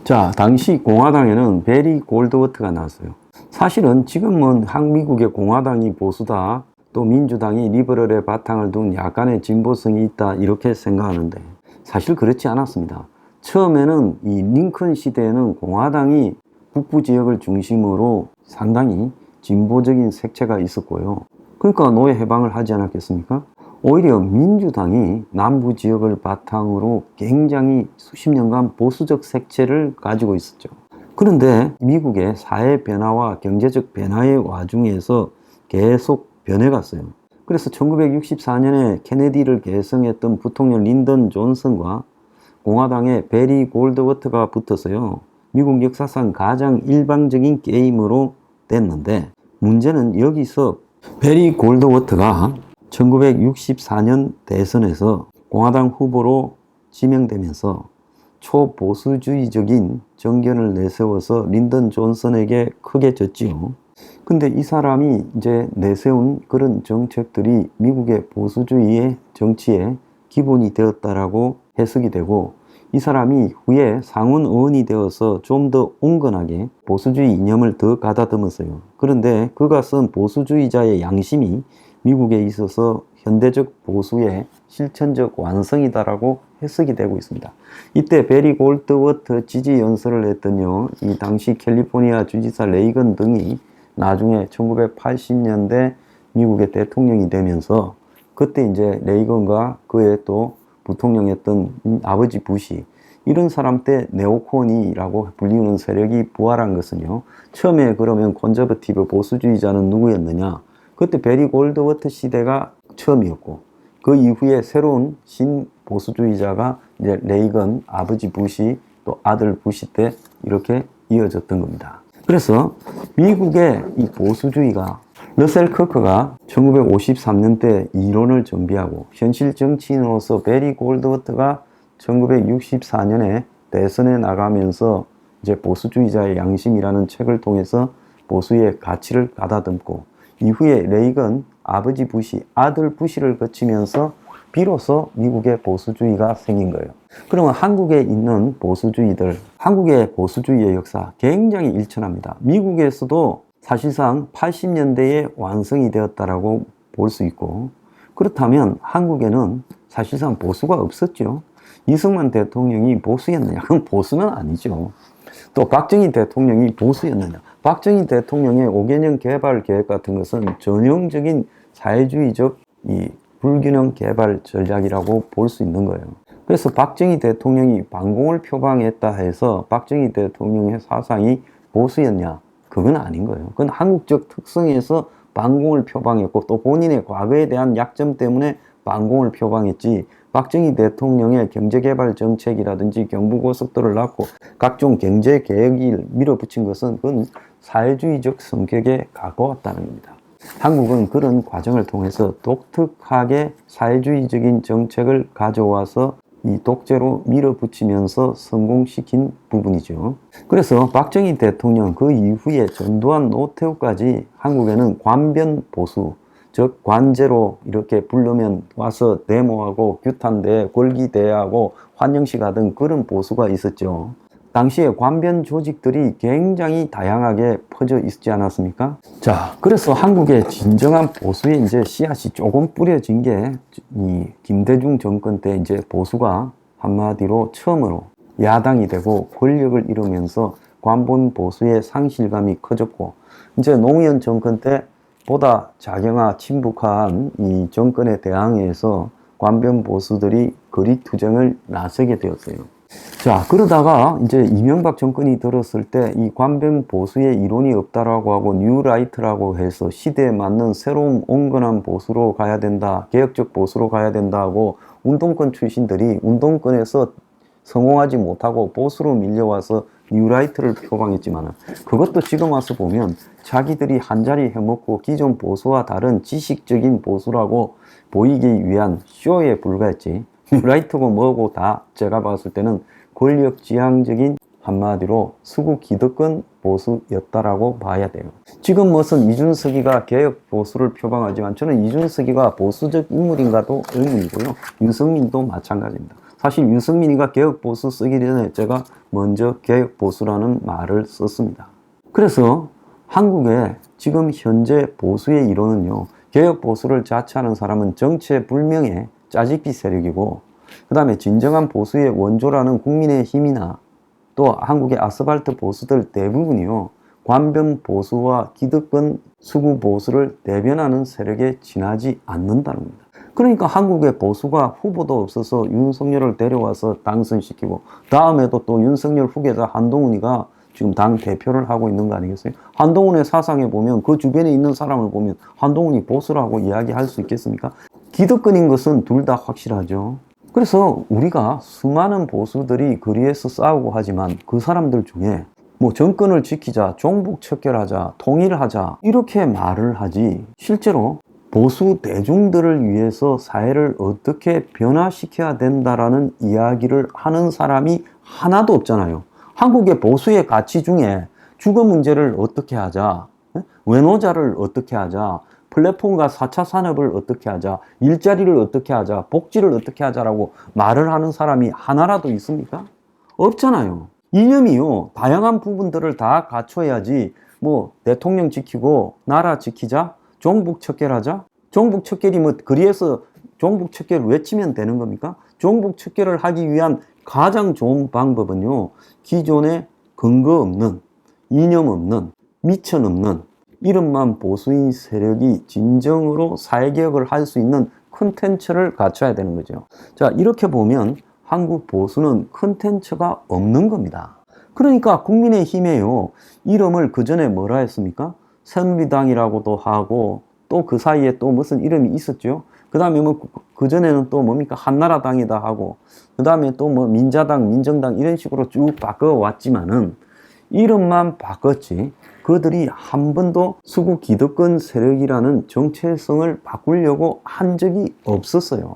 자, 당시 공화당에는 베리 골드워트가 나왔어요. 사실은 지금은 한미국의 공화당이 보수다, 또 민주당이 리버럴의 바탕을 둔 약간의 진보성이 있다, 이렇게 생각하는데 사실 그렇지 않았습니다. 처음에는 이 링컨 시대에는 공화당이 북부 지역을 중심으로 상당히 진보적인 색채가 있었고요. 그러니까 노예 해방을 하지 않았겠습니까? 오히려 민주당이 남부 지역을 바탕으로 굉장히 수십 년간 보수적 색채를 가지고 있었죠. 그런데 미국의 사회 변화와 경제적 변화의 와중에서 계속 변해갔어요. 그래서 1964년에 케네디를 계승했던 부통령 린던 존슨과 공화당의 베리 골드워트가 붙어서요, 미국 역사상 가장 일방적인 게임으로 됐는데, 문제는 여기서 베리 골드워트가 1964년 대선에서 공화당 후보로 지명되면서 초보수주의적인 정견을 내세워서 린던 존슨에게 크게 졌지요. 근데 이 사람이 이제 내세운 그런 정책들이 미국의 보수주의의 정치의 기본이 되었다라고 해석이 되고, 이 사람이 후에 상원 의원이 되어서 좀 더 온건하게 보수주의 이념을 더 가다듬었어요. 그런데 그가 쓴 보수주의자의 양심이 미국에 있어서 현대적 보수의 실천적 완성이다라고 해석이 되고 있습니다. 이때 베리 골드워트 지지 연설을 했더니요, 이 당시 캘리포니아 주지사 레이건 등이 나중에 1980년대 미국의 대통령이 되면서, 그때 이제 레이건과 그의 또 부통령이었던 아버지 부시, 이런 사람 때 네오콘이라고 불리는 세력이 부활한 것은요, 처음에 그러면 콘저버티브 보수주의자는 누구였느냐? 그때 베리 골드워트 시대가 처음이었고, 그 이후에 새로운 신보수주의자가 이제 레이건, 아버지 부시, 또 아들 부시 때 이렇게 이어졌던 겁니다. 그래서 미국의 이 보수주의가, 러셀 커크가 1953년 때 이론을 정비하고 현실 정치인으로서 베리 골드워트가 1964년에 대선에 나가면서 이제 보수주의자의 양심이라는 책을 통해서 보수의 가치를 가다듬고, 이후에 레이건, 아버지 부시, 아들 부시를 거치면서 비로소 미국의 보수주의가 생긴 거예요. 그러면 한국에 있는 보수주의들, 한국의 보수주의의 역사 굉장히 일천합니다. 미국에서도 사실상 80년대에 완성이 되었다라고 볼 수 있고, 그렇다면 한국에는 사실상 보수가 없었죠. 이승만 대통령이 보수였느냐? 그건 보수는 아니죠. 또 박정희 대통령이 보수였느냐? 박정희 대통령의 5개년 개발 계획 같은 것은 전형적인 사회주의적 이 불균형 개발 전략이라고 볼 수 있는 거예요. 그래서 박정희 대통령이 반공을 표방했다 해서 박정희 대통령의 사상이 보수였냐? 그건 아닌 거예요. 그건 한국적 특성에서 반공을 표방했고, 또 본인의 과거에 대한 약점 때문에 반공을 표방했지, 박정희 대통령의 경제개발 정책이라든지 경부고속도로를 낳고 각종 경제 계획을 밀어붙인 것은 그건 사회주의적 성격에 가까웠다는 겁니다. 한국은 그런 과정을 통해서 독특하게 사회주의적인 정책을 가져와서 이 독재로 밀어붙이면서 성공시킨 부분이죠. 그래서 박정희 대통령 그 이후에 전두환, 노태우까지 한국에는 관변 보수, 즉 관제로 이렇게 부르면 와서 데모하고 규탄대, 골기대하고 환영식 하던 그런 보수가 있었죠. 당시에 관변 조직들이 굉장히 다양하게 퍼져 있지 않았습니까? 자, 그래서 한국의 진정한 보수의 이제 씨앗이 조금 뿌려진 게 이 김대중 정권 때 이제 보수가 한마디로 처음으로 야당이 되고 권력을 이루면서 관본 보수의 상실감이 커졌고, 이제 노무현 정권 때 보다 작용화 친북한 이 정권에 대항해서 관변 보수들이 거리투쟁을 나서게 되었어요. 자, 그러다가 이제 이명박 정권이 들었을 때 이 관변 보수의 이론이 없다라고 하고 뉴라이트라고 해서 시대에 맞는 새로운 온건한 보수로 가야 된다, 개혁적 보수로 가야 된다고 운동권 출신들이 운동권에서 성공하지 못하고 보수로 밀려와서 뉴라이트를 표방했지만, 그것도 지금 와서 보면 자기들이 한자리 해먹고 기존 보수와 다른 지식적인 보수라고 보이기 위한 쇼에 불과했지, 뉴라이트고 뭐고 다 제가 봤을 때는 권력지향적인, 한마디로 수구 기득권 보수였다라고 봐야 돼요. 지금 무슨 이준석이가 개혁 보수를 표방하지만 저는 이준석이가 보수적 인물인가도 의문이고요. 윤석민도 마찬가지입니다. 사실 유승민이가 개혁보수 쓰기 전에 제가 먼저 개혁보수라는 말을 썼습니다. 그래서 한국의 지금 현재 보수의 이론은요, 개혁보수를 자처하는 사람은 정체불명의 짜집기 세력이고, 그 다음에 진정한 보수의 원조라는 국민의힘이나 또 한국의 아스팔트 보수들 대부분이요, 관변 보수와 기득권 수구 보수를 대변하는 세력에 지나지 않는다는 겁니다. 그러니까 한국의 보수가 후보도 없어서 윤석열을 데려와서 당선시키고, 다음에도 또 윤석열 후계자 한동훈이가 지금 당 대표를 하고 있는 거 아니겠어요? 한동훈의 사상에 보면, 그 주변에 있는 사람을 보면 한동훈이 보수라고 이야기할 수 있겠습니까? 기득권인 것은 둘 다 확실하죠. 그래서 우리가 수많은 보수들이 거리에서 싸우고 하지만 그 사람들 중에 뭐 정권을 지키자, 종북 척결하자, 통일하자 이렇게 말을 하지, 실제로 보수 대중들을 위해서 사회를 어떻게 변화시켜야 된다라는 이야기를 하는 사람이 하나도 없잖아요. 한국의 보수의 가치 중에 주거 문제를 어떻게 하자, 외노자를 어떻게 하자, 플랫폼과 4차 산업을 어떻게 하자, 일자리를 어떻게 하자, 복지를 어떻게 하자라고 말을 하는 사람이 하나라도 있습니까? 없잖아요. 이념이요, 다양한 부분들을 다 갖춰야지, 뭐 대통령 지키고 나라 지키자, 종북 척결하자. 종북 척결이 뭐 거리에서 종북 척결 외치면 되는 겁니까? 종북 척결을 하기 위한 가장 좋은 방법은요, 기존에 근거 없는, 이념 없는, 미천 없는 이름만 보수인 세력이 진정으로 사회개혁을 할 수 있는 콘텐츠를 갖춰야 되는 거죠. 자, 이렇게 보면 한국 보수는 콘텐츠가 없는 겁니다. 그러니까 국민의힘에요, 이름을 그 전에 뭐라 했습니까? 새누리당이라고도 하고, 또 그 사이에 또 무슨 이름이 있었죠. 그 다음에 뭐 그 전에는 또 뭡니까? 한나라당이다 하고, 그 다음에 또 뭐 민자당, 민정당 이런 식으로 쭉 바꿔왔지만은 이름만 바꿨지 그들이 한 번도 수구 기득권 세력이라는 정체성을 바꾸려고 한 적이 없었어요.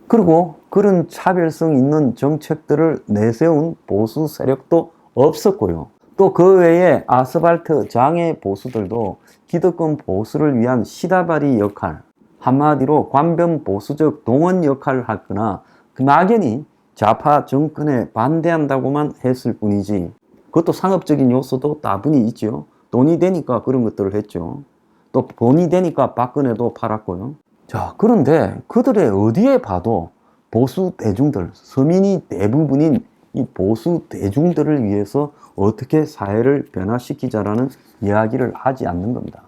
그리고 그런 차별성 있는 정책들을 내세운 보수 세력도 없었고요. 또 그 외에 아스팔트 장애 보수들도 기득권 보수를 위한 시다바리 역할, 한마디로 관변 보수적 동원 역할을 하거나 막연히 좌파 정권에 반대한다고만 했을 뿐이지, 그것도 상업적인 요소도 다분히 있죠. 돈이 되니까 그런 것들을 했죠. 또 돈이 되니까 박근혜도 팔았고요. 자, 그런데 그들의 어디에 봐도 보수 대중들, 서민이 대부분인 이 보수 대중들을 위해서 어떻게 사회를 변화시키자라는 이야기를 하지 않는 겁니다.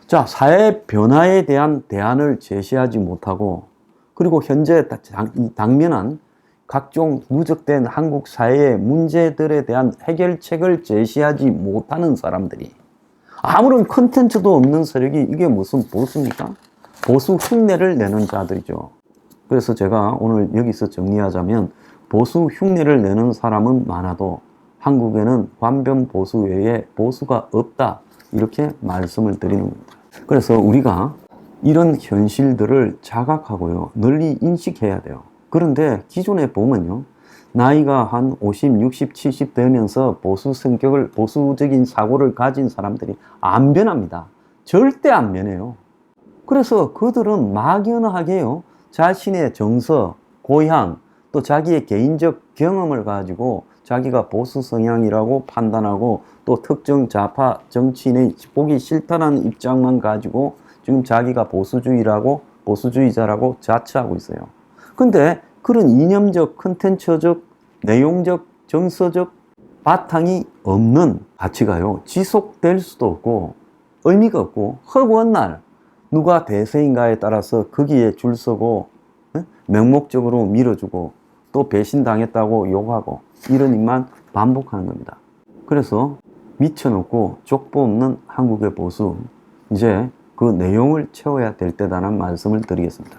자, 사회 변화에 대한 대안을 제시하지 못하고, 그리고 현재 당면한 각종 누적된 한국 사회의 문제들에 대한 해결책을 제시하지 못하는 사람들이, 아무런 컨텐츠도 없는 세력이 이게 무슨 보수입니까? 보수 흉내를 내는 자들이죠. 그래서 제가 오늘 여기서 정리하자면, 보수 흉내를 내는 사람은 많아도 한국에는 관변 보수 외에 보수가 없다, 이렇게 말씀을 드리는 겁니다. 그래서 우리가 이런 현실들을 자각하고요, 널리 인식해야 돼요. 그런데 기존에 보면요, 나이가 한 50, 60, 70 되면서 보수 성격을, 보수적인 사고를 가진 사람들이 안 변합니다. 절대 안 변해요. 그래서 그들은 막연하게요, 자신의 정서, 고향, 또 자기의 개인적 경험을 가지고 자기가 보수 성향이라고 판단하고, 또 특정 좌파 정치인의 보기 싫다는 입장만 가지고 지금 자기가 보수주의라고, 보수주의자라고 자처하고 있어요. 근데 그런 이념적, 컨텐츠적, 내용적, 정서적 바탕이 없는 가치가요, 지속될 수도 없고 의미가 없고, 허구한 날 누가 대세인가에 따라서 거기에 줄 서고 명목적으로 밀어주고 또 배신당했다고 욕하고 이런 일만 반복하는 겁니다. 그래서 미쳐놓고 족보 없는 한국의 보수, 이제 그 내용을 채워야 될 때다라는 말씀을 드리겠습니다.